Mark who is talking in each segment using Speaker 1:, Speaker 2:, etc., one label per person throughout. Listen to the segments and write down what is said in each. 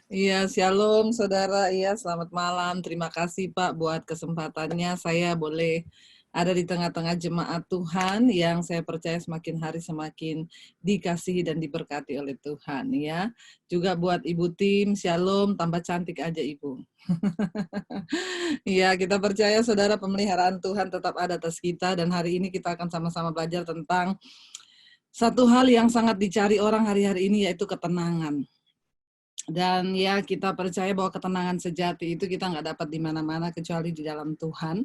Speaker 1: Iya, shalom saudara. Iya, selamat malam. Terima kasih Pak buat kesempatannya. Saya boleh ada di tengah-tengah jemaat Tuhan yang saya percaya semakin hari semakin dikasihi dan diberkati oleh Tuhan ya. Juga buat Ibu Tim, shalom, tambah cantik aja Ibu. Iya, kita percaya saudara pemeliharaan Tuhan tetap ada atas kita dan hari ini kita akan sama-sama belajar tentang satu hal yang sangat dicari orang hari-hari ini yaitu ketenangan. Dan ya kita percaya bahwa ketenangan sejati itu kita nggak dapat di mana-mana kecuali di dalam Tuhan.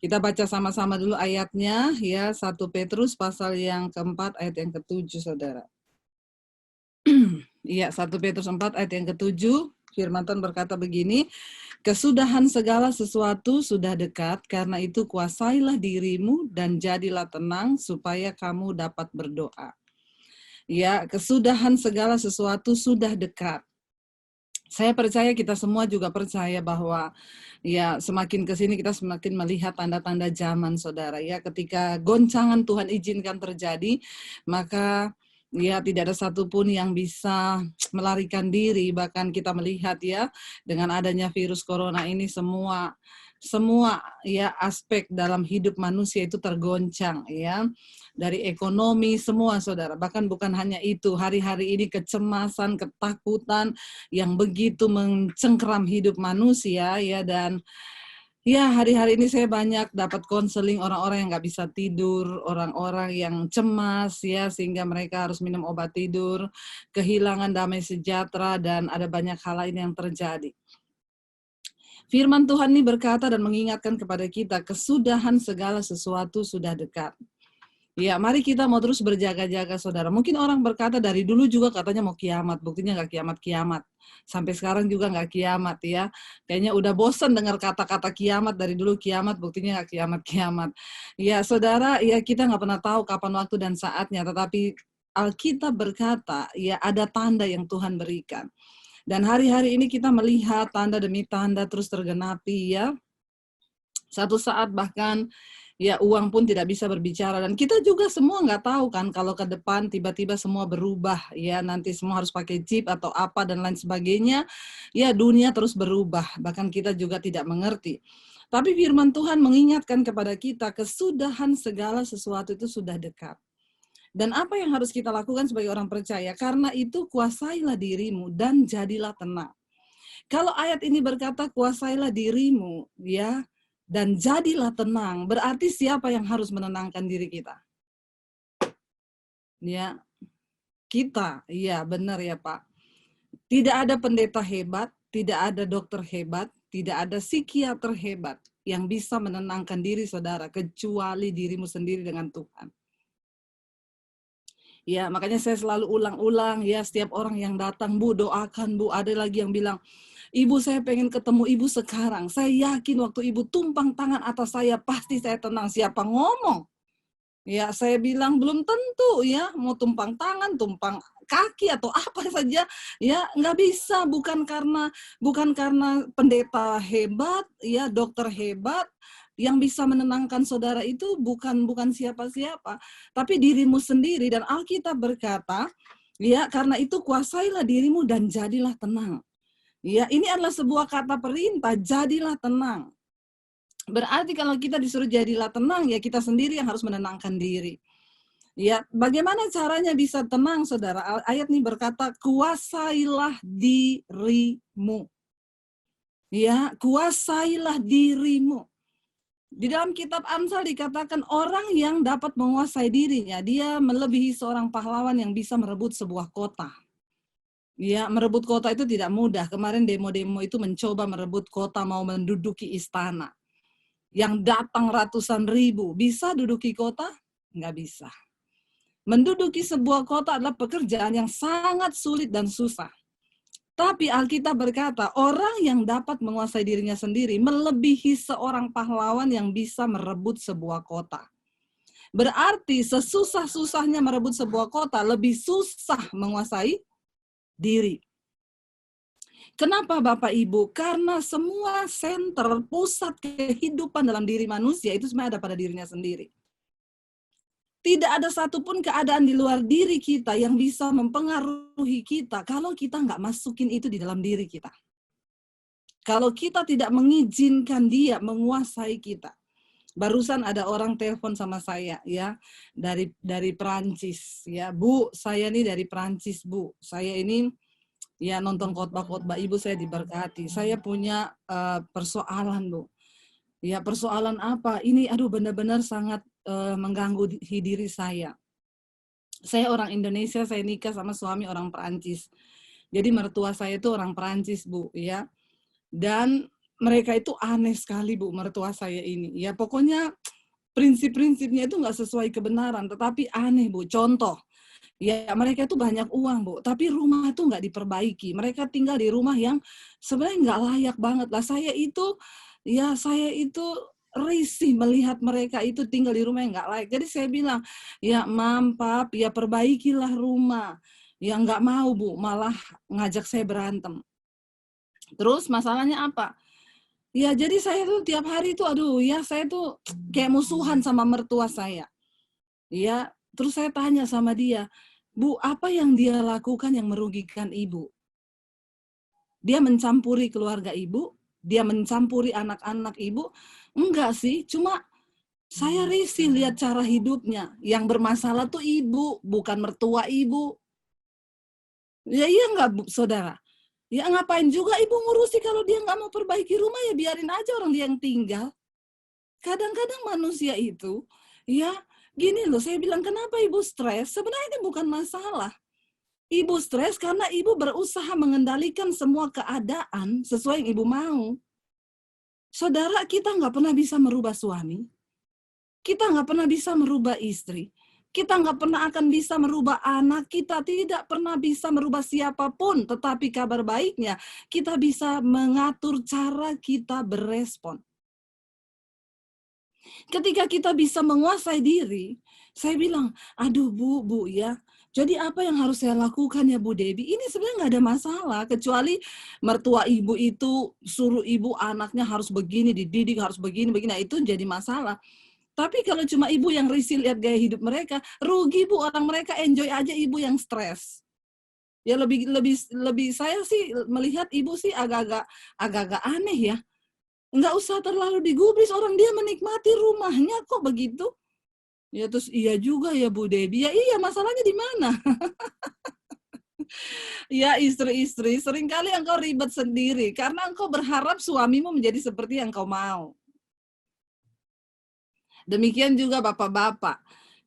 Speaker 1: Kita baca sama-sama dulu ayatnya ya, 1 Petrus pasal yang keempat ayat yang ketujuh saudara. Iya, 1 Petrus 4 ayat yang ketujuh, firman Tuhan berkata begini, kesudahan segala sesuatu sudah dekat, karena itu kuasailah dirimu dan jadilah tenang supaya kamu dapat berdoa. Ya, kesudahan segala sesuatu sudah dekat. Saya percaya kita semua juga percaya bahwa ya semakin ke sini kita semakin melihat tanda-tanda zaman saudara ya, ketika goncangan Tuhan izinkan terjadi, maka ya tidak ada satupun yang bisa melarikan diri. Bahkan kita melihat ya dengan adanya virus corona ini semua ya aspek dalam hidup manusia itu tergoncang ya, dari ekonomi semua saudara. Bahkan bukan hanya itu, hari-hari ini kecemasan, ketakutan yang begitu mencengkeram hidup manusia ya. Dan ya hari-hari ini saya banyak dapat konseling orang-orang yang nggak bisa tidur, orang-orang yang cemas ya, sehingga mereka harus minum obat tidur, kehilangan damai sejahtera, dan ada banyak hal lain yang terjadi. Firman Tuhan ini berkata dan mengingatkan kepada kita, kesudahan segala sesuatu sudah dekat. Ya, mari kita mau terus berjaga-jaga, saudara. Mungkin orang berkata dari dulu juga katanya mau kiamat, buktinya nggak kiamat-kiamat. Sampai sekarang juga nggak kiamat ya. Kayaknya udah bosan dengar kata-kata kiamat, dari dulu kiamat, buktinya nggak kiamat-kiamat. Ya, saudara, ya kita nggak pernah tahu kapan waktu dan saatnya, tetapi Alkitab berkata, ya ada tanda yang Tuhan berikan. Dan hari-hari ini kita melihat tanda demi tanda terus tergenapi ya. Satu saat bahkan ya uang pun tidak bisa berbicara, dan kita juga semua nggak tahu kan kalau ke depan tiba-tiba semua berubah ya, nanti semua harus pakai chip atau apa dan lain sebagainya ya, dunia terus berubah, bahkan kita juga tidak mengerti. Tapi firman Tuhan mengingatkan kepada kita, kesudahan segala sesuatu itu sudah dekat. Dan apa yang harus kita lakukan sebagai orang percaya? Karena itu kuasailah dirimu dan jadilah tenang. Kalau ayat ini berkata kuasailah dirimu ya dan jadilah tenang, berarti siapa yang harus menenangkan diri kita? Ya, kita. Iya, benar ya, Pak. Tidak ada pendeta hebat, tidak ada dokter hebat, tidak ada psikiater hebat yang bisa menenangkan diri saudara kecuali dirimu sendiri dengan Tuhan. Ya, makanya saya selalu ulang-ulang ya, setiap orang yang datang, Bu, doakan Bu. Ada lagi yang bilang, Ibu saya pengen ketemu Ibu sekarang. Saya yakin waktu Ibu tumpang tangan atas saya, pasti saya tenang. Siapa ngomong? Ya, saya bilang belum tentu ya, mau tumpang tangan, tumpang kaki atau apa saja, ya nggak bisa. Bukan karena pendeta hebat, ya dokter hebat, yang bisa menenangkan saudara itu bukan siapa-siapa, tapi dirimu sendiri. Dan Alkitab berkata, ya karena itu kuasailah dirimu dan jadilah tenang. Ya, ini adalah sebuah kata perintah, jadilah tenang. Berarti kalau kita disuruh jadilah tenang, ya kita sendiri yang harus menenangkan diri. Ya, bagaimana caranya bisa tenang, saudara? Ayat ini berkata, kuasailah dirimu. Ya, kuasailah dirimu. Di dalam kitab Amsal dikatakan orang yang dapat menguasai dirinya, dia melebihi seorang pahlawan yang bisa merebut sebuah kota. Ya, merebut kota itu tidak mudah. Kemarin demo-demo itu mencoba merebut kota, mau menduduki istana. Yang datang ratusan ribu, bisa duduki kota? Nggak bisa. Menduduki sebuah kota adalah pekerjaan yang sangat sulit dan susah. Tapi Alkitab berkata, orang yang dapat menguasai dirinya sendiri melebihi seorang pahlawan yang bisa merebut sebuah kota. Berarti sesusah-susahnya merebut sebuah kota, lebih susah menguasai diri. Kenapa Bapak Ibu? Karena semua senter, pusat kehidupan dalam diri manusia itu sebenarnya ada pada dirinya sendiri. Tidak ada satupun keadaan di luar diri kita yang bisa mempengaruhi kita kalau kita nggak masukin itu di dalam diri kita. Kalau kita tidak mengizinkan dia menguasai kita. Barusan ada orang telepon sama saya ya, dari Perancis ya. Bu, saya nih dari Perancis, Bu. Saya ini ya nonton khotbah-khotbah Ibu, saya diberkati. Saya punya persoalan, Bu. Ya, persoalan apa? Ini aduh benar-benar sangat mengganggu diri saya. Saya orang Indonesia, saya nikah sama suami orang Perancis. Jadi mertua saya itu orang Perancis, Bu, ya. Dan mereka itu aneh sekali, Bu, mertua saya ini. Ya, pokoknya prinsip-prinsipnya itu nggak sesuai kebenaran, tetapi aneh, Bu. Contoh, ya mereka itu banyak uang, Bu, tapi rumah itu nggak diperbaiki. Mereka tinggal di rumah yang sebenarnya nggak layak banget lah. Saya itu risih melihat mereka itu tinggal di rumah yang nggak layak. Jadi saya bilang, ya Mam, Pap, ya perbaikilah rumah. Ya nggak mau, Bu, malah ngajak saya berantem. Terus masalahnya apa? Ya jadi saya tuh tiap hari tuh, aduh ya saya tuh kayak musuhan sama mertua saya. Ya, terus saya tanya sama dia, Bu, apa yang dia lakukan yang merugikan Ibu? Dia mencampuri keluarga Ibu? Dia mencampuri anak-anak Ibu? Enggak sih, cuma saya risih lihat cara hidupnya. Yang bermasalah tuh Ibu, bukan mertua Ibu. Ya iya enggak, Bu, saudara? Ya ngapain juga Ibu ngurusi kalau dia nggak mau perbaiki rumah, ya biarin aja orang dia yang tinggal. Kadang-kadang manusia itu, ya gini loh, saya bilang kenapa Ibu stres? Sebenarnya ini bukan masalah. Ibu stres karena Ibu berusaha mengendalikan semua keadaan sesuai yang Ibu mau. Saudara, kita nggak pernah bisa merubah suami. Kita nggak pernah bisa merubah istri. Kita nggak pernah akan bisa merubah anak. Kita tidak pernah bisa merubah siapapun. Tetapi kabar baiknya, kita bisa mengatur cara kita berespon. Ketika kita bisa menguasai diri, saya bilang, aduh Bu ya, jadi apa yang harus saya lakukan ya Bu Debbie? Ini sebenarnya nggak ada masalah, kecuali mertua Ibu itu suruh Ibu anaknya harus begini, dididik harus begini, nah itu jadi masalah. Tapi kalau cuma Ibu yang risih lihat gaya hidup mereka, rugi Bu, orang mereka enjoy aja, Ibu yang stres. Ya lebih saya sih melihat Ibu sih agak-agak aneh ya. Nggak usah terlalu digubris, orang dia menikmati rumahnya kok begitu. Ya terus iya juga ya Bu Debbie, ya iya masalahnya di mana? Ya istri-istri, seringkali engkau ribet sendiri karena engkau berharap suamimu menjadi seperti yang kau mau. Demikian juga bapak-bapak.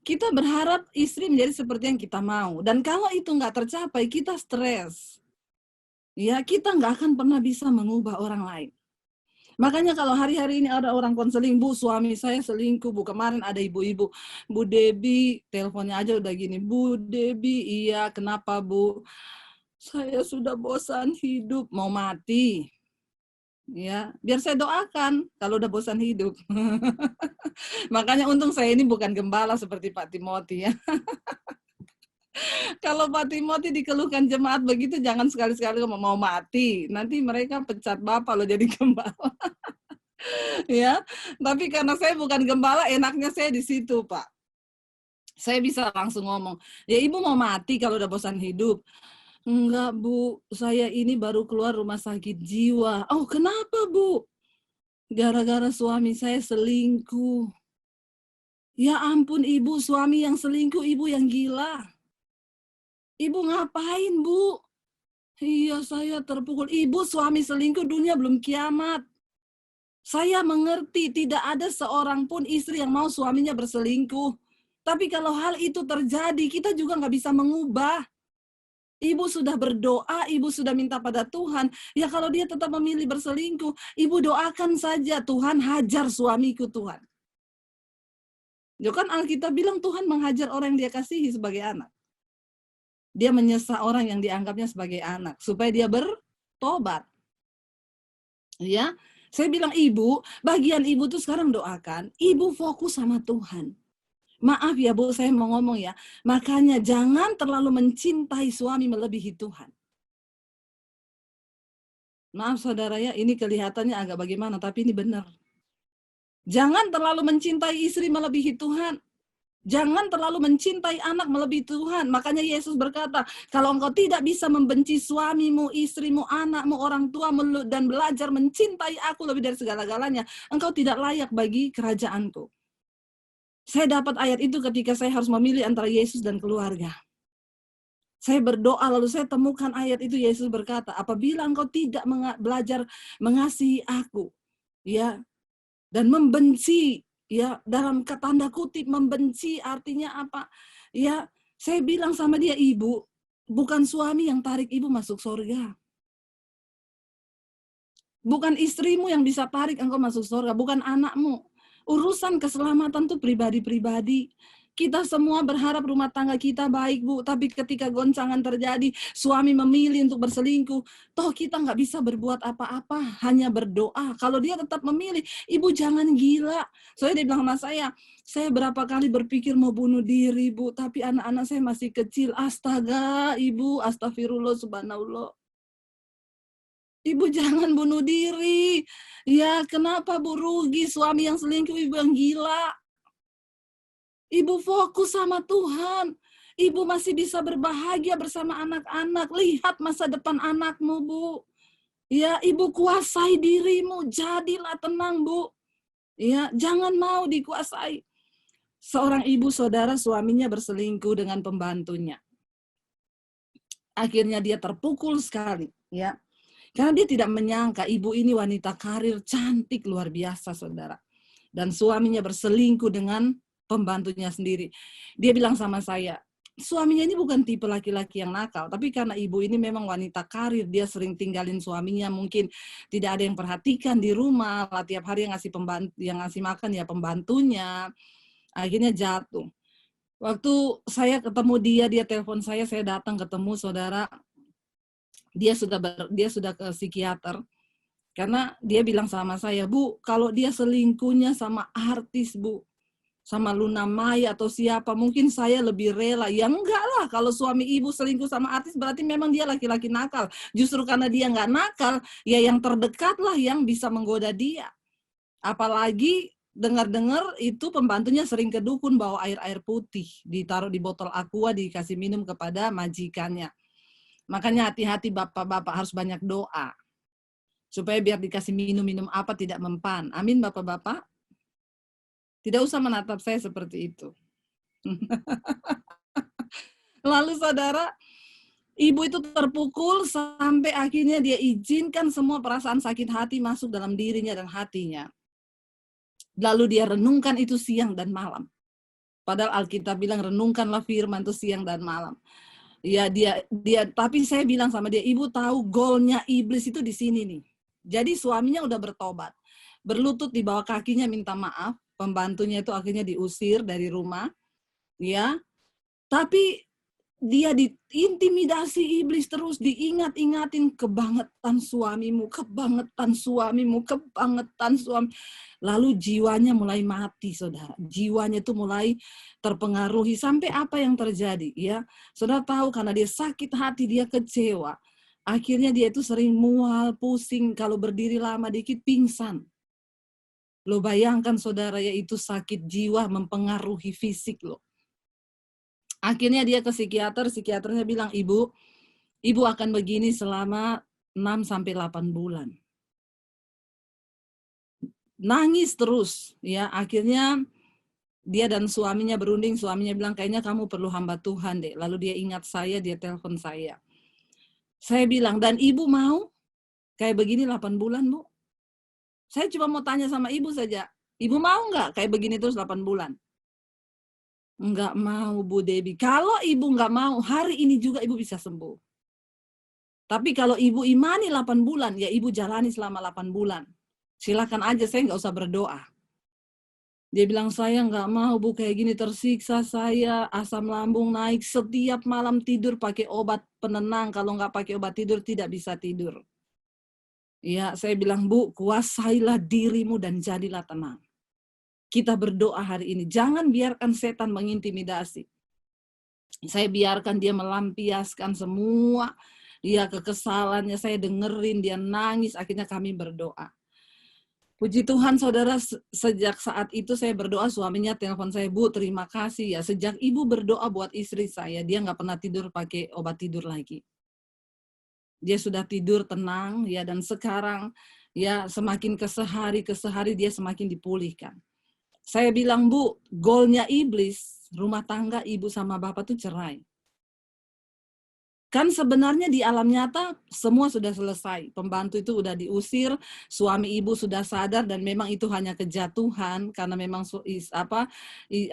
Speaker 1: Kita berharap istri menjadi seperti yang kita mau. Dan kalau itu nggak tercapai, kita stres. Ya, kita nggak akan pernah bisa mengubah orang lain. Makanya kalau hari-hari ini ada orang konseling, Bu, suami saya selingkuh, Bu. Kemarin ada ibu-ibu, Bu Debbie, teleponnya aja udah gini, Bu Debbie, iya, kenapa Bu? Saya sudah bosan hidup, mau mati. Ya, biar saya doakan kalau udah bosan hidup. Makanya untung saya ini bukan gembala seperti Pak Timothy ya. Kalau Pak Timothy dikeluhkan jemaat begitu, jangan sekali-sekali mau mati. Nanti mereka pecat Bapak loh jadi gembala. Ya, tapi karena saya bukan gembala, enaknya saya di situ, Pak. Saya bisa langsung ngomong, ya Ibu mau mati kalau udah bosan hidup. Enggak Bu, saya ini baru keluar rumah sakit jiwa. Oh kenapa Bu? Gara-gara suami saya selingkuh. Ya ampun Ibu, suami yang selingkuh, Ibu yang gila. Ibu ngapain Bu? Iya saya terpukul. Ibu suami selingkuh, dunia belum kiamat. Saya mengerti tidak ada seorang pun istri yang mau suaminya berselingkuh. Tapi kalau hal itu terjadi, kita juga nggak bisa mengubah. Ibu sudah berdoa, ibu sudah minta pada Tuhan. Ya kalau dia tetap memilih berselingkuh, ibu doakan saja, Tuhan hajar suamiku Tuhan. Ya kan Alkitab bilang Tuhan menghajar orang yang dia kasihi sebagai anak. Dia menyesal orang yang dianggapnya sebagai anak. Supaya dia bertobat. Ya, saya bilang ibu, bagian ibu tuh sekarang doakan, ibu fokus sama Tuhan. Maaf ya Bu, saya mau ngomong ya. Makanya jangan terlalu mencintai suami melebihi Tuhan. Maaf saudara ya, ini kelihatannya agak bagaimana, tapi ini benar. Jangan terlalu mencintai istri melebihi Tuhan. Jangan terlalu mencintai anak melebihi Tuhan. Makanya Yesus berkata, kalau engkau tidak bisa membenci suamimu, istrimu, anakmu, orang tuamu, dan belajar mencintai aku lebih dari segala-galanya, engkau tidak layak bagi kerajaanku. Saya dapat ayat itu ketika saya harus memilih antara Yesus dan keluarga. Saya berdoa lalu saya temukan ayat itu. Yesus berkata, apabila engkau tidak belajar mengasihi aku, ya, dan membenci, ya, dalam tanda kutip membenci artinya apa? Ya, saya bilang sama dia, ibu, bukan suami yang tarik ibu masuk surga. Bukan istrimu yang bisa tarik engkau masuk surga, bukan anakmu. Urusan keselamatan tuh pribadi-pribadi. Kita semua berharap rumah tangga kita baik, Bu. Tapi ketika goncangan terjadi, suami memilih untuk berselingkuh, toh kita nggak bisa berbuat apa-apa, hanya berdoa. Kalau dia tetap memilih, ibu jangan gila. Soalnya dia bilang sama saya berapa kali berpikir mau bunuh diri, Bu. Tapi anak-anak saya masih kecil. Astaga, ibu, astagfirullah, subhanallah. Ibu jangan bunuh diri. Ya, kenapa Bu rugi suami yang selingkuh, ibu yang gila? Ibu fokus sama Tuhan. Ibu masih bisa berbahagia bersama anak-anak. Lihat masa depan anakmu, Bu. Ya, ibu kuasai dirimu. Jadilah tenang, Bu. Ya, jangan mau dikuasai. Seorang ibu saudara suaminya berselingkuh dengan pembantunya. Akhirnya dia terpukul sekali, ya. Karena dia tidak menyangka ibu ini wanita karir cantik luar biasa, saudara. Dan suaminya berselingkuh dengan pembantunya sendiri. Dia bilang sama saya, suaminya ini bukan tipe laki-laki yang nakal, tapi karena ibu ini memang wanita karir, dia sering tinggalin suaminya, mungkin tidak ada yang perhatikan di rumah, tiap hari yang ngasih makan ya pembantunya, akhirnya jatuh. Waktu saya ketemu dia telepon saya datang ketemu, saudara, dia sudah ke psikiater. Karena dia bilang sama saya, Bu, kalau dia selingkuhnya sama artis, Bu, sama Luna Maya atau siapa, mungkin saya lebih rela. Ya enggak lah, kalau suami ibu selingkuh sama artis berarti memang dia laki-laki nakal. Justru karena dia nggak nakal, ya yang terdekat lah yang bisa menggoda dia. Apalagi dengar-dengar itu pembantunya sering ke dukun bawa air-air putih, ditaruh di botol aqua, dikasih minum kepada majikannya. Makanya hati-hati bapak-bapak, harus banyak doa. Supaya biar dikasih minum-minum apa tidak mempan. Amin, bapak-bapak. Tidak usah menatap saya seperti itu. Lalu saudara, ibu itu terpukul sampai akhirnya dia izinkan semua perasaan sakit hati masuk dalam dirinya dan hatinya. Lalu dia renungkan itu siang dan malam. Padahal Alkitab bilang renungkanlah firman itu siang dan malam. Ya dia tapi saya bilang sama dia, ibu tahu golnya iblis itu di sini nih. Jadi suaminya udah bertobat, berlutut di bawah kakinya minta maaf, pembantunya itu akhirnya diusir dari rumah, ya. Tapi dia diintimidasi iblis terus, diingat-ingatin kebangetan suamimu, kebangetan suamimu, kebangetan suami. Lalu jiwanya mulai mati, saudara. Jiwanya itu mulai terpengaruhi sampai apa yang terjadi, ya. Saudara tahu karena dia sakit hati, dia kecewa. Akhirnya dia itu sering mual, pusing, kalau berdiri lama dikit pingsan. Lo bayangkan saudara, yaitu sakit jiwa mempengaruhi fisik lo. Akhirnya dia ke psikiaternya bilang, ibu akan begini selama 6-8 bulan. Nangis terus, ya. Akhirnya dia dan suaminya berunding, suaminya bilang kayaknya kamu perlu hamba Tuhan deh. Lalu dia ingat saya, dia telepon saya. Saya bilang, dan ibu mau kayak begini 8 bulan, Bu? Saya cuma mau tanya sama ibu saja. Ibu mau nggak kayak begini terus 8 bulan? Nggak mau, Bu Debbie. Kalau ibu nggak mau, hari ini juga ibu bisa sembuh. Tapi kalau ibu imani 8 bulan, ya ibu jalani selama 8 bulan. Silakan aja, saya nggak usah berdoa. Dia bilang, saya nggak mau, Bu, kayak gini tersiksa saya, asam lambung naik, setiap malam tidur pakai obat penenang, kalau nggak pakai obat tidur tidak bisa tidur. Ya, saya bilang, Bu, kuasailah dirimu dan jadilah tenang. Kita berdoa hari ini, jangan biarkan setan mengintimidasi. Saya biarkan dia melampiaskan semua kekesalannya, saya dengerin dia nangis, akhirnya kami berdoa. Puji Tuhan saudara, sejak saat itu saya berdoa, suaminya telepon saya, Bu terima kasih ya, sejak ibu berdoa buat istri saya, dia nggak pernah tidur pakai obat tidur lagi. Dia sudah tidur tenang ya, dan sekarang ya semakin ke sehari dia semakin dipulihkan. Saya bilang, Bu, goalnya iblis, rumah tangga ibu sama bapak tuh cerai. Kan sebenarnya di alam nyata semua sudah selesai. Pembantu itu udah diusir, suami ibu sudah sadar dan memang itu hanya kejatuhan karena memang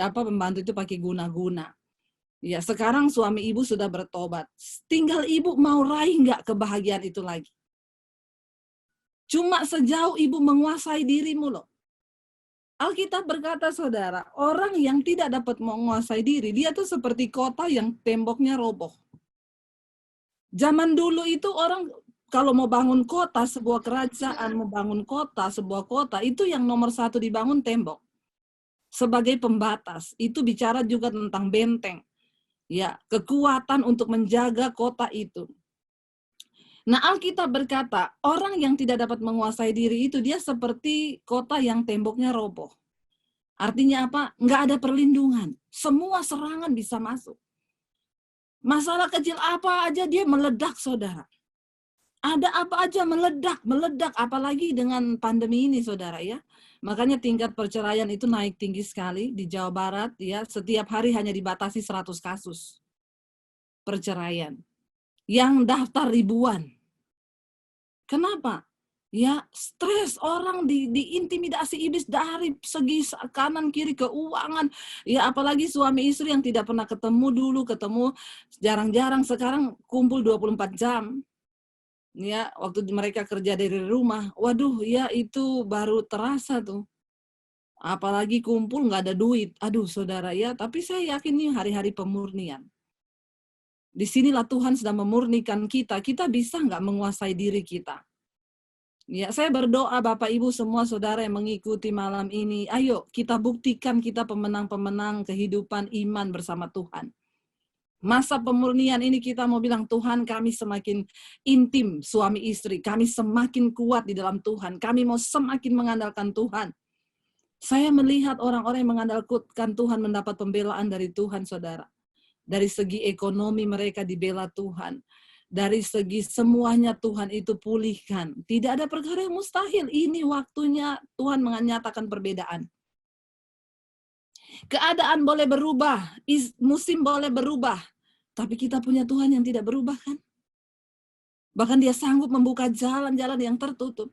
Speaker 1: pembantu itu pakai guna-guna. Ya, sekarang suami ibu sudah bertobat. Tinggal ibu mau raih nggak kebahagiaan itu lagi. Cuma sejauh ibu menguasai dirimu loh. Alkitab berkata, saudara, orang yang tidak dapat menguasai diri, dia tuh seperti kota yang temboknya roboh. Zaman dulu itu orang kalau mau bangun kota, sebuah kerajaan, mau bangun kota, sebuah kota, itu yang nomor satu dibangun tembok. Sebagai pembatas, itu bicara juga tentang benteng. Ya, kekuatan untuk menjaga kota itu. Nah, Alkitab berkata, orang yang tidak dapat menguasai diri itu, dia seperti kota yang temboknya roboh. Artinya apa? Nggak ada perlindungan. Semua serangan bisa masuk. Masalah kecil apa aja dia meledak, saudara. Ada apa aja meledak, apalagi dengan pandemi ini, saudara ya. Makanya tingkat perceraian itu naik tinggi sekali di Jawa Barat ya. Setiap hari hanya dibatasi 100 kasus perceraian. Yang daftar ribuan. Kenapa? Ya, stres, orang diintimidasi iblis dari segi kanan kiri, keuangan. Ya, apalagi suami istri yang tidak pernah ketemu dulu, ketemu jarang-jarang, sekarang kumpul 24 jam. Ya, waktu mereka kerja dari rumah. Waduh, ya itu baru terasa tuh. Apalagi kumpul nggak ada duit. Aduh, saudara ya, tapi saya yakin ini hari-hari pemurnian. Disinilah Tuhan sedang memurnikan kita. Kita bisa nggak menguasai diri kita? Ya, saya berdoa Bapak Ibu semua saudara yang mengikuti malam ini, ayo kita buktikan kita pemenang-pemenang kehidupan iman bersama Tuhan. Masa pemurnian ini kita mau bilang, Tuhan kami semakin intim suami istri, kami semakin kuat di dalam Tuhan, kami mau semakin mengandalkan Tuhan. Saya melihat orang-orang yang mengandalkan Tuhan mendapat pembelaan dari Tuhan, saudara. Dari segi ekonomi mereka dibela Tuhan. Dari segi semuanya Tuhan itu pulihkan. Tidak ada perkara yang mustahil. Ini waktunya Tuhan menyatakan perbedaan. Keadaan boleh berubah, musim boleh berubah. Tapi kita punya Tuhan yang tidak berubah kan? Bahkan dia sanggup membuka jalan-jalan yang tertutup.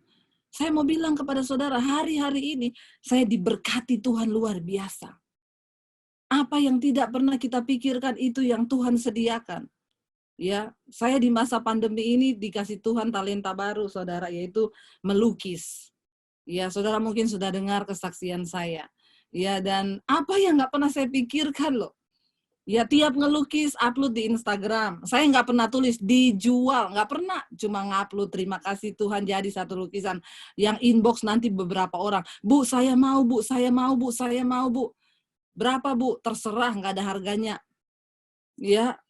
Speaker 1: Saya mau bilang kepada saudara, hari-hari ini saya diberkati Tuhan luar biasa. Apa yang tidak pernah kita pikirkan itu yang Tuhan sediakan. Ya, saya di masa pandemi ini dikasih Tuhan talenta baru, saudara, yaitu melukis. Ya, saudara mungkin sudah dengar kesaksian saya. Ya, dan apa yang nggak pernah saya pikirkan loh. Ya, tiap ngelukis, upload di Instagram. Saya nggak pernah tulis dijual, nggak pernah. Cuma ngupload, terima kasih Tuhan jadi satu lukisan. Yang inbox nanti beberapa orang. Bu, saya mau, Bu, saya mau, Bu, saya mau, Bu. Berapa, Bu? Terserah, nggak ada harganya. Ya,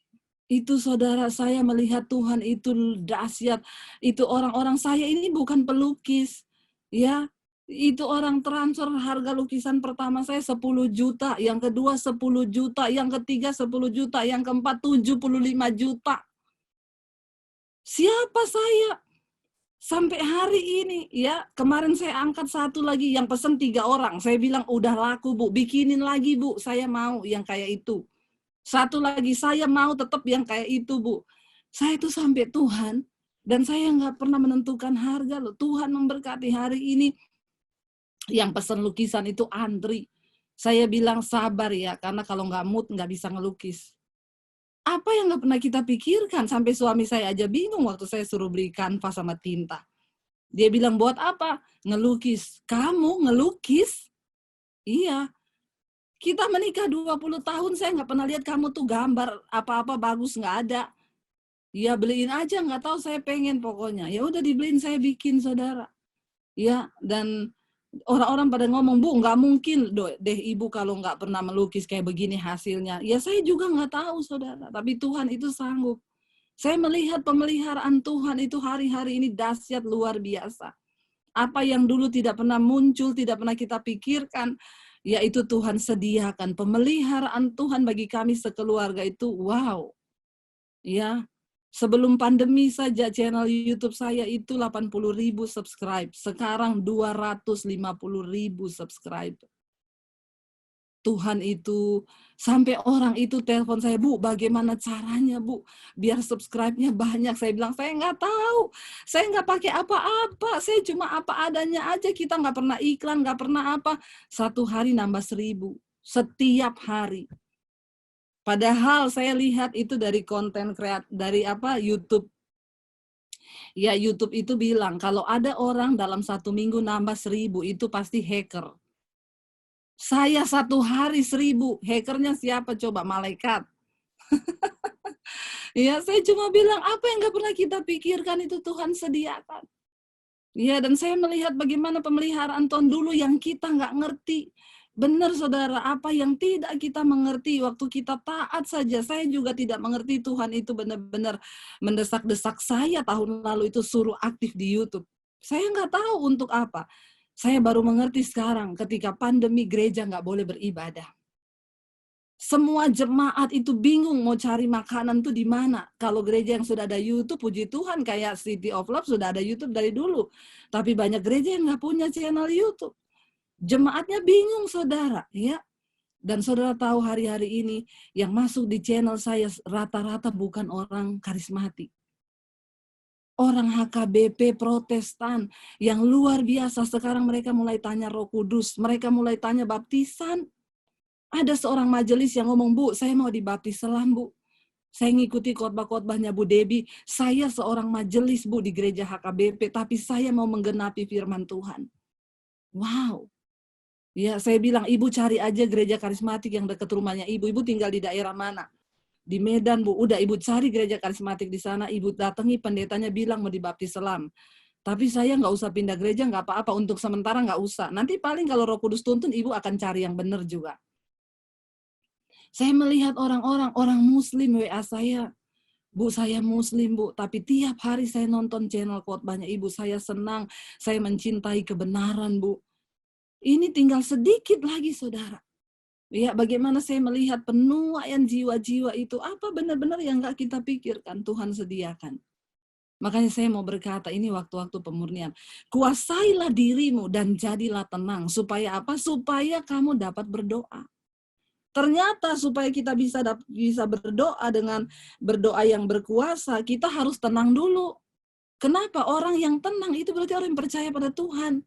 Speaker 1: itu saudara, saya melihat Tuhan itu dahsyat. Itu orang-orang, saya ini bukan pelukis. Ya, itu orang transfer harga lukisan pertama saya 10 juta, yang kedua 10 juta, yang ketiga 10 juta, yang keempat 75 juta. Siapa saya? Sampai hari ini, ya, kemarin saya angkat satu lagi, yang pesen 3 orang. Saya bilang, udah laku Bu, bikinin lagi Bu, saya mau yang kayak itu. Satu lagi, saya mau tetap yang kayak itu, Bu. Saya itu sampai Tuhan, dan saya nggak pernah menentukan harga loh. Tuhan memberkati hari ini. Yang pesan lukisan itu antri. Saya bilang sabar ya, karena kalau nggak mood nggak bisa ngelukis. Apa yang nggak pernah kita pikirkan, sampai suami saya aja bingung waktu saya suruh beli kanvas sama tinta. Dia bilang, buat apa? Ngelukis. Kamu ngelukis? Iya. Kita menikah 20 tahun, saya nggak pernah lihat kamu tuh gambar apa-apa bagus, nggak ada. Ya beliin aja, nggak tahu saya pengen pokoknya. Ya udah dibeliin, saya bikin, saudara. Ya, dan orang-orang pada ngomong, Bu, nggak mungkin deh Ibu kalau nggak pernah melukis kayak begini hasilnya. Ya saya juga nggak tahu, saudara. Tapi Tuhan itu sanggup. Saya melihat pemeliharaan Tuhan itu hari-hari ini dahsyat luar biasa. Apa yang dulu tidak pernah muncul, tidak pernah kita pikirkan, yaitu Tuhan sediakan. Pemeliharaan Tuhan bagi kami sekeluarga itu wow. Ya, sebelum pandemi saja channel YouTube saya itu 80.000 subscribe. Sekarang 250.000 subscribe. Tuhan itu, sampai orang itu telepon saya, Bu, bagaimana caranya, Bu, biar subscribe-nya banyak. Saya bilang, saya nggak tahu, saya nggak pakai apa-apa, saya cuma apa adanya aja, kita nggak pernah iklan, nggak pernah apa. Satu hari nambah 1.000, setiap hari. Padahal saya lihat itu dari konten dari YouTube. Ya, YouTube itu bilang, kalau ada orang dalam 1 minggu nambah 1.000, itu pasti hacker. Saya 1 hari 1.000, hackernya siapa coba? Malaikat. Ya, saya cuma bilang apa yang nggak pernah kita pikirkan itu Tuhan sediakan. Ya, dan saya melihat bagaimana pemeliharaan Tuhan dulu yang kita nggak ngerti. Benar saudara, apa yang tidak kita mengerti waktu kita taat saja. Saya juga tidak mengerti Tuhan itu benar-benar mendesak-desak saya tahun lalu itu suruh aktif di YouTube. Saya nggak tahu untuk apa. Saya baru mengerti sekarang ketika pandemi gereja nggak boleh beribadah. Semua jemaat itu bingung mau cari makanan tuh di mana. Kalau gereja yang sudah ada YouTube, puji Tuhan kayak City of Love sudah ada YouTube dari dulu. Tapi banyak gereja yang nggak punya channel YouTube. Jemaatnya bingung saudara, ya. Dan saudara tahu hari-hari ini yang masuk di channel saya rata-rata bukan orang karismatik. Orang HKBP Protestan yang luar biasa. Sekarang mereka mulai tanya Roh Kudus, mereka mulai tanya baptisan. Ada seorang majelis yang ngomong, Bu, saya mau dibaptis selam, Bu. Saya ngikuti khotbah-khotbahnya Bu Debbie. Saya seorang majelis, Bu, di gereja HKBP, tapi saya mau menggenapi firman Tuhan. Wow. Ya, saya bilang, Ibu cari aja gereja karismatik yang dekat rumahnya Ibu. Ibu tinggal di daerah mana? Di Medan, Bu. Udah, Ibu cari gereja karismatik di sana. Ibu datangi, pendetanya bilang mau dibaptis selam. Tapi saya nggak usah pindah gereja, nggak apa-apa. Untuk sementara nggak usah. Nanti paling kalau Roh Kudus tuntun, Ibu akan cari yang benar juga. Saya melihat orang Muslim WA saya. Bu, saya Muslim, Bu. Tapi tiap hari saya nonton channel khotbahnya Ibu. Saya senang, saya mencintai kebenaran, Bu. Ini tinggal sedikit lagi, saudara. Ya, bagaimana saya melihat penuaian jiwa-jiwa itu, apa benar-benar yang nggak kita pikirkan Tuhan sediakan. Makanya saya mau berkata, ini waktu-waktu pemurnian. Kuasailah dirimu dan jadilah tenang. Supaya apa? Supaya kamu dapat berdoa. Ternyata supaya kita bisa berdoa dengan berdoa yang berkuasa, kita harus tenang dulu. Kenapa? Orang yang tenang itu berarti orang yang percaya pada Tuhan.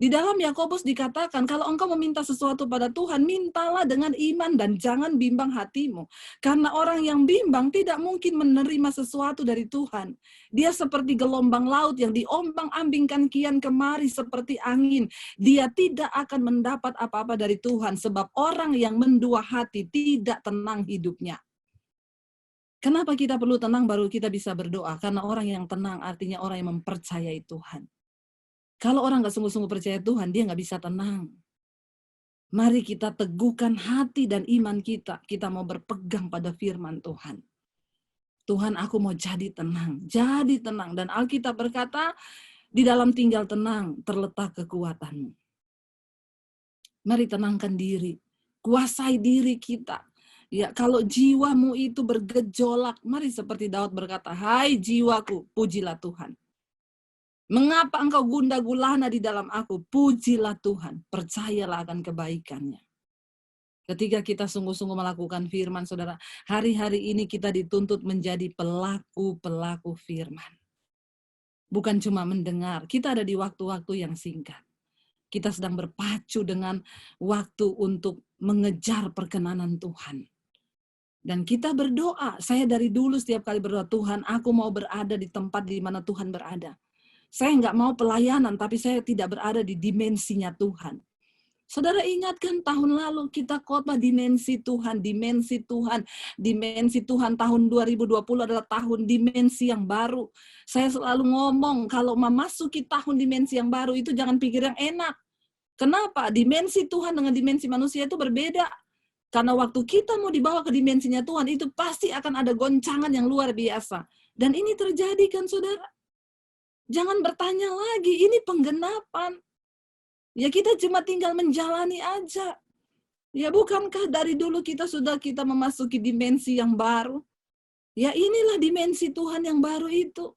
Speaker 1: Di dalam Yakobus dikatakan, kalau engkau meminta sesuatu pada Tuhan, mintalah dengan iman dan jangan bimbang hatimu. Karena orang yang bimbang tidak mungkin menerima sesuatu dari Tuhan. Dia seperti gelombang laut yang diombang-ambingkan kian kemari seperti angin. Dia tidak akan mendapat apa-apa dari Tuhan, sebab orang yang mendua hati tidak tenang hidupnya. Kenapa kita perlu tenang baru kita bisa berdoa? Karena orang yang tenang artinya orang yang mempercayai Tuhan. Kalau orang nggak sungguh-sungguh percaya Tuhan, dia nggak bisa tenang. Mari kita teguhkan hati dan iman kita. Kita mau berpegang pada firman Tuhan. Tuhan, aku mau jadi tenang. Jadi tenang. Dan Alkitab berkata, di dalam tinggal tenang terletak kekuatanmu. Mari tenangkan diri. Kuasai diri kita. Ya, kalau jiwamu itu bergejolak, mari seperti Daud berkata, hai jiwaku, pujilah Tuhan. Mengapa engkau gundah gulana di dalam aku? Pujilah Tuhan, percayalah akan kebaikannya. Ketika kita sungguh-sungguh melakukan firman, saudara, hari-hari ini kita dituntut menjadi pelaku-pelaku firman. Bukan cuma mendengar, kita ada di waktu-waktu yang singkat. Kita sedang berpacu dengan waktu untuk mengejar perkenanan Tuhan. Dan kita berdoa, saya dari dulu setiap kali berdoa, Tuhan, aku mau berada di tempat di mana Tuhan berada. Saya nggak mau pelayanan, tapi saya tidak berada di dimensinya Tuhan. Saudara ingatkan tahun lalu kita khotbah dimensi Tuhan, dimensi Tuhan, dimensi Tuhan. Tahun 2020 adalah tahun dimensi yang baru. Saya selalu ngomong, kalau memasuki tahun dimensi yang baru itu jangan pikir yang enak. Kenapa? Dimensi Tuhan dengan dimensi manusia itu berbeda. Karena waktu kita mau dibawa ke dimensinya Tuhan, itu pasti akan ada goncangan yang luar biasa. Dan ini terjadi kan saudara? Jangan bertanya lagi, ini penggenapan. Ya kita cuma tinggal menjalani aja. Ya bukankah dari dulu kita memasuki dimensi yang baru? Ya inilah dimensi Tuhan yang baru itu.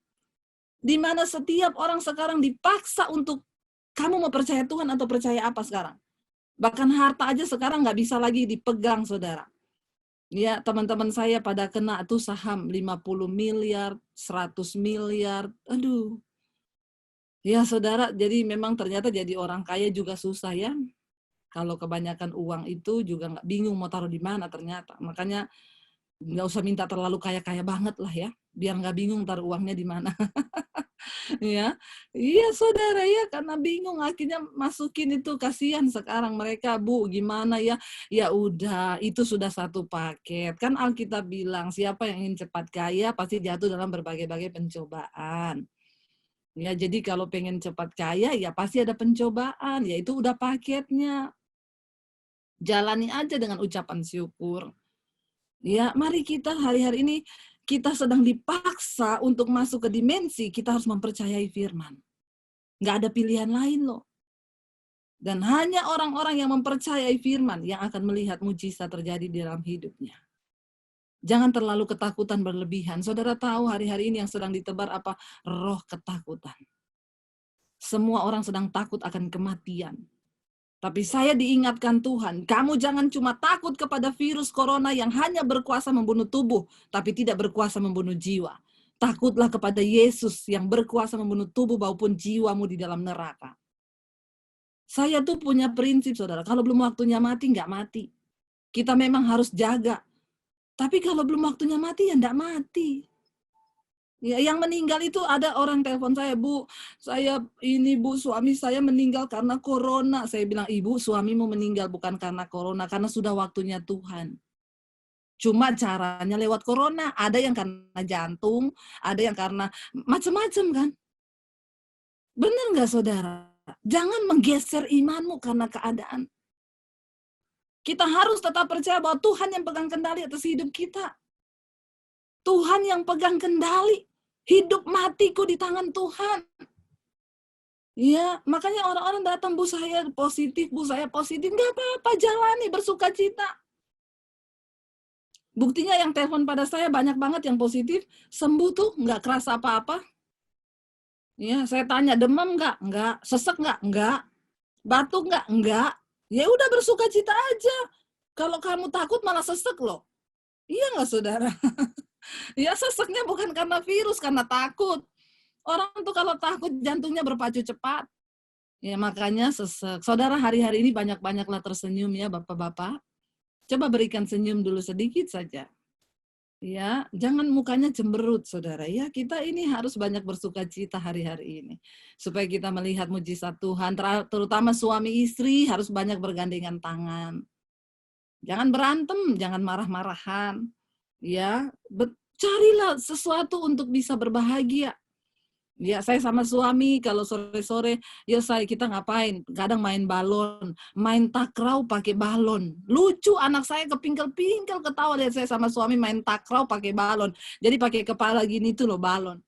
Speaker 1: Di mana setiap orang sekarang dipaksa untuk kamu mau percaya Tuhan atau percaya apa sekarang? Bahkan harta aja sekarang nggak bisa lagi dipegang, saudara. Ya, teman-teman saya pada kena tuh saham 50 miliar, 100 miliar. Aduh. Ya, saudara, jadi memang ternyata jadi orang kaya juga susah ya. Kalau kebanyakan uang itu juga nggak bingung mau taruh di mana ternyata. Makanya nggak usah minta terlalu kaya-kaya banget lah ya. Biar nggak bingung taruh uangnya di mana. Ya, iya saudara ya, karena bingung akhirnya masukin itu, kasihan sekarang mereka, Bu, gimana ya? Ya udah, itu sudah satu paket. Kan Alkitab bilang, siapa yang ingin cepat kaya pasti jatuh dalam berbagai-bagai pencobaan. Ya, jadi kalau pengen cepat kaya ya pasti ada pencobaan, ya itu udah paketnya. Jalani aja dengan ucapan syukur. Ya, mari kita hari-hari ini kita sedang dipaksa untuk masuk ke dimensi, kita harus mempercayai firman. Nggak ada pilihan lain loh. Dan hanya orang-orang yang mempercayai firman yang akan melihat mujizat terjadi di dalam hidupnya. Jangan terlalu ketakutan berlebihan. Saudara tahu hari-hari ini yang sedang ditebar apa? Roh ketakutan. Semua orang sedang takut akan kematian. Tapi saya diingatkan Tuhan, kamu jangan cuma takut kepada virus corona yang hanya berkuasa membunuh tubuh, tapi tidak berkuasa membunuh jiwa. Takutlah kepada Yesus yang berkuasa membunuh tubuh maupun jiwamu di dalam neraka. Saya tuh punya prinsip, saudara, kalau belum waktunya mati, nggak mati. Kita memang harus jaga. Tapi kalau belum waktunya mati, ya nggak mati. Ya, yang meninggal itu ada orang telepon saya, Bu, suami saya meninggal karena corona. Saya bilang, Ibu, suamimu meninggal bukan karena corona, karena sudah waktunya Tuhan. Cuma caranya lewat corona. Ada yang karena jantung, ada yang karena macam-macam kan. Benar nggak, saudara? Jangan menggeser imanmu karena keadaan. Kita harus tetap percaya bahwa Tuhan yang pegang kendali atas hidup kita. Tuhan yang pegang kendali. Hidup matiku di tangan Tuhan. Ya, makanya orang-orang datang, Bu saya positif. Nggak apa-apa, jalani, bersuka cita. Buktinya yang telepon pada saya banyak banget yang positif, sembuh tuh, nggak kerasa apa-apa. Ya, saya tanya, demam nggak? Nggak. Sesek nggak? Nggak. Batuk nggak? Nggak. Ya udah, bersuka cita aja. Kalau kamu takut malah sesek loh. Iya nggak, saudara? Ya, seseknya bukan karena virus, karena takut. Orang tuh kalau takut jantungnya berpacu cepat. Ya makanya sesek. Saudara hari-hari ini banyak-banyaklah tersenyum ya Bapak-bapak. Coba berikan senyum dulu sedikit saja. Ya, jangan mukanya cemberut, saudara. Ya, kita ini harus banyak bersuka cita hari-hari ini. Supaya kita melihat mujizat Tuhan, terutama suami istri harus banyak bergandengan tangan. Jangan berantem, jangan marah-marahan. Ya, carilah sesuatu untuk bisa berbahagia. Ya, saya sama suami kalau sore-sore, ya kita ngapain? Kadang main balon, main takraw pakai balon. Lucu, anak saya kepingkel-pingkel ketawa lihat saya sama suami main takraw pakai balon. Jadi pakai kepala gini tuh loh balon.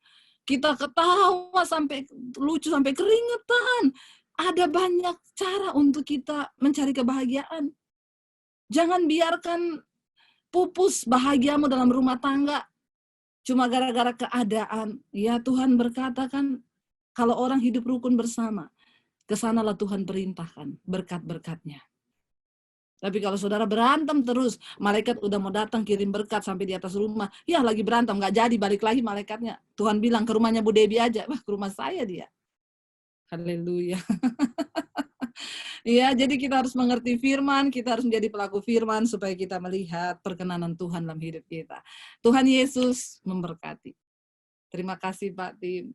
Speaker 1: Kita ketawa sampai lucu sampai keringetan. Ada banyak cara untuk kita mencari kebahagiaan. Jangan biarkan pupus bahagiamu dalam rumah tangga. Cuma gara-gara keadaan. Ya Tuhan berkata kan, kalau orang hidup rukun bersama, kesanalah Tuhan perintahkan berkat-berkatnya. Tapi kalau saudara berantem terus, malaikat udah mau datang kirim berkat sampai di atas rumah, ya lagi berantem, nggak jadi, balik lagi malaikatnya. Tuhan bilang ke rumahnya Bu Debbie aja, wah ke rumah saya dia. Haleluya. Ya, jadi kita harus mengerti firman, kita harus menjadi pelaku firman supaya kita melihat perkenanan Tuhan dalam hidup kita. Tuhan Yesus memberkati. Terima kasih Pak Tim.